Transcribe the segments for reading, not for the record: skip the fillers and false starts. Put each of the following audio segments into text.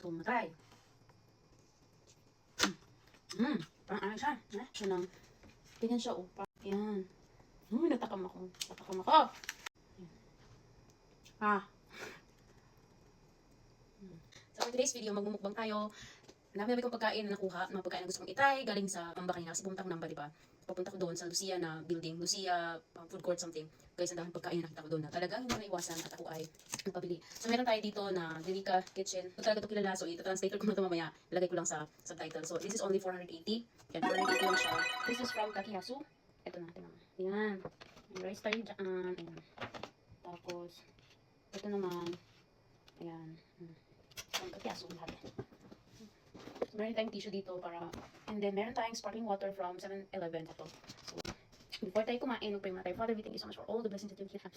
Tumatay. Parang ano siya. Siya nang, ganyan siya, upa. Yan. Natakam ako. Natakam ako. Ah. So for today's video, magmumukbang tayo. Dami kong pagkain na nakuha, mga pagkain na gusto kong itry, galing sa Pamba kanina, kasi pumunta ko Namba, diba? Papunta ko doon sa Lucia na building, Lucia food court something. Guys, ang daming pagkain na nakita ko doon na talagang hindi na iwasan at ako ay nagpabili. So meron tayo dito na Delika Kitchen. Ito talaga ito kilala, so ito-translator ko na ito mamaya. Ilagay ko lang sa subtitle. So this is only 480. Yan, 480 lang siya. This is from Kakihasu. Ito na, ito na. Yan. May rice tayo dyan. Ayan. Tapos, ito naman. Ayan. From Kakihasu lahat. Meron tayong tissue dito para, and then meron tayong sparkling water from 7-Eleven ito. So, before tayo kumain, pray muna tayo. Father, we thank you so much for all the blessings that you have.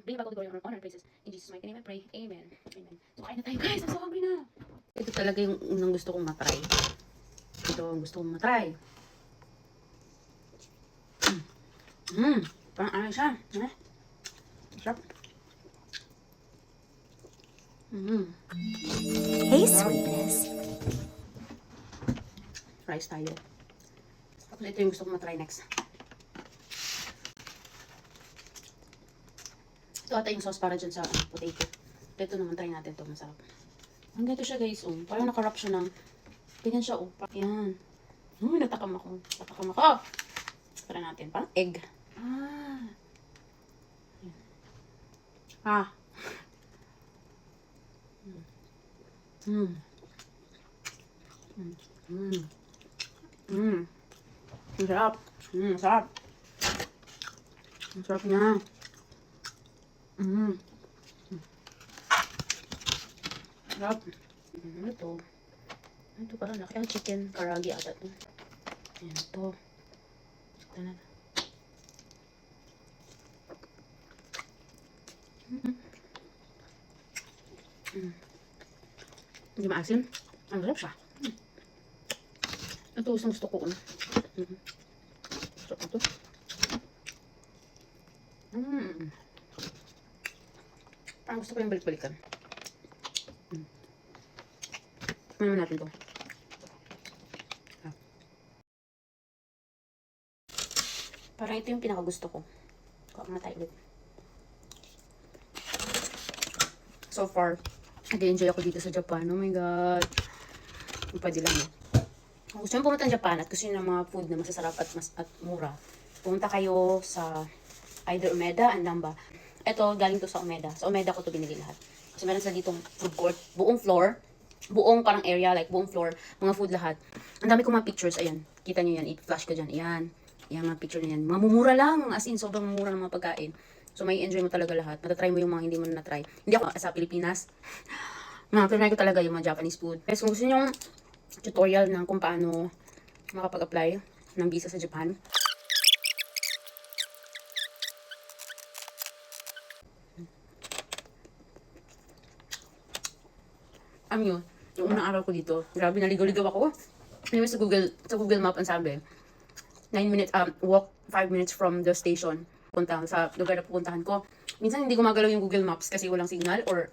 Bring back all the glory, honor, and praises. In Jesus' mighty name I pray. Amen. Amen. So, kain na tayo, guys. I'm so hungry na. Ito talaga yung unang gusto kong matry. Ito ang gusto kong matry. Parang ano siya. Sarap. Hey, sweetness. Rice tayo. Tapos ito yung gusto kong matry next. Ito ata yung sauce para dyan sa potato. Ito naman, try natin ito. Masarap. Ang ganito siya, guys. Parang nakarap siya ng, ganyan siya. Yan. Natakam ako. Natakam ako. Try natin. Parang egg. Ang sarap. Sarap. Ang sarap niya. Sarap. Ito. Ito parang laki. Ang chicken karagi ata ito. Ayan ito. Ito na. Hindi maasim. Ang sarap siya. Ito gusto ko. Sarap ito. Parang gusto ko yung balik-balikan. Mayroon natin ito. Parang ito yung pinakagusto ko. Kuha na tayo ulit. So far, nag-enjoy ako dito sa Japan. Oh my God. Pwede lang. Kung gusto nyo pumunta ng Japan at gusto nyo ng mga food na masasarap at mura, pumunta kayo sa either Umeda and Namba. Ito, galing to sa Umeda. Sa Umeda ko to binili lahat. Kasi meron sila ditong food court. Buong floor. Buong parang area, like buong floor. Mga food lahat. Ang dami kong mga pictures. Ayan. Kita nyo yan. I-flash ko dyan. Ayan. Ayan mga picture na yan. Mamumura lang. As in, sobrang mura ng mga pagkain. So, may enjoy mo talaga lahat. Matatry mo yung mga hindi mo na-try. Hindi ako sa Pilipinas. Pinry ko talaga yung mga Japanese food. Guys, kung gusto nyo yung tutorial ng kung paano makapag-apply ng visa sa Japan, yun, yung unang araw ko dito, grabe, naligaw-ligaw ako. Anyway, sa Google Map, ang sabi, 9 minutes, walk 5 minutes from the station. Punta sa lugar na pupuntahan ko. Minsan hindi gumagalaw yung Google Maps kasi walang signal or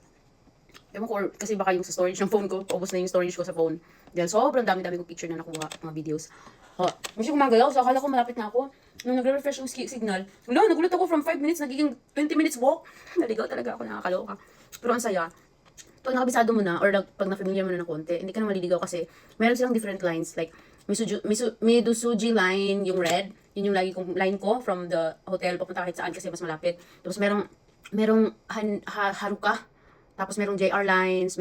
ewan ko, or kasi baka yung sa storage ng phone ko, paubos na yung storage ko sa phone. Dahil sobrang dami-dami kong picture na nakuha, mga videos. Hindi gumagalaw, so akala ko malapit na ako. Nung nagre-refresh yung signal, nagulat ako from 5 minutes, nagiging 20 minutes walk. Naligaw talaga ako, nakakaloka. Pero ang saya. Pag nakabisado mo na, or pag na-familiar mo na ng konti, hindi ka na maliligaw kasi meron silang different lines. Like, Midosuji line, yung red, yun yung lagi kong line ko from the hotel papunta kahit saan kasi mas malapit. Tapos merong Haruka, tapos merong JR lines,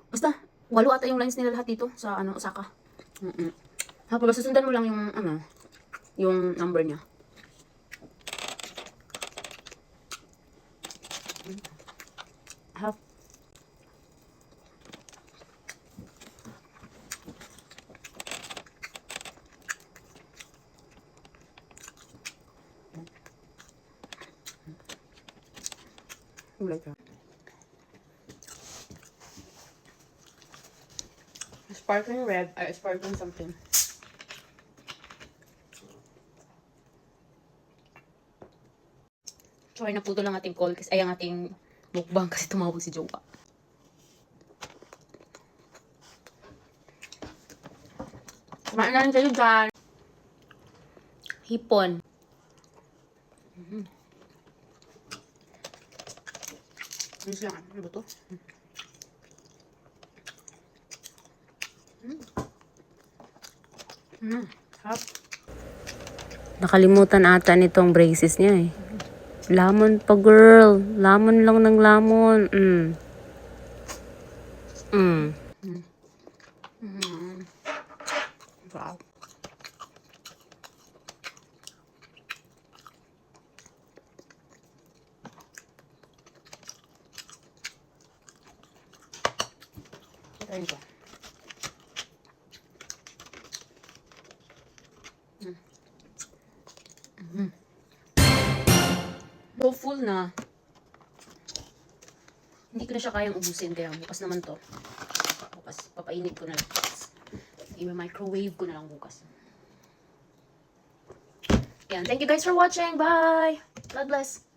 basta 8 ata yung lines nila lahat dito sa Osaka. Tapos basta sundan mo lang yung number niya. Like that. Sparkling red, sparkling something. Sorry, naputo lang ating call kasi ang ating mukbang kasi tumawag si Jowa. Kumain na rin kayo dyan. Hipon. Ayos lang. Ano ba to? Sarap. Nakalimutan ata nitong braces niya eh. Lamon pa girl. Lamon lang ng lamon. Wow. Try ko. So full na. Hindi ko na siya kayang ubusin kaya bukas naman to. Bukas, papainit ko na lang bukas. I-microwave ko na lang bukas. Yan, thank you guys for watching. Bye! God bless!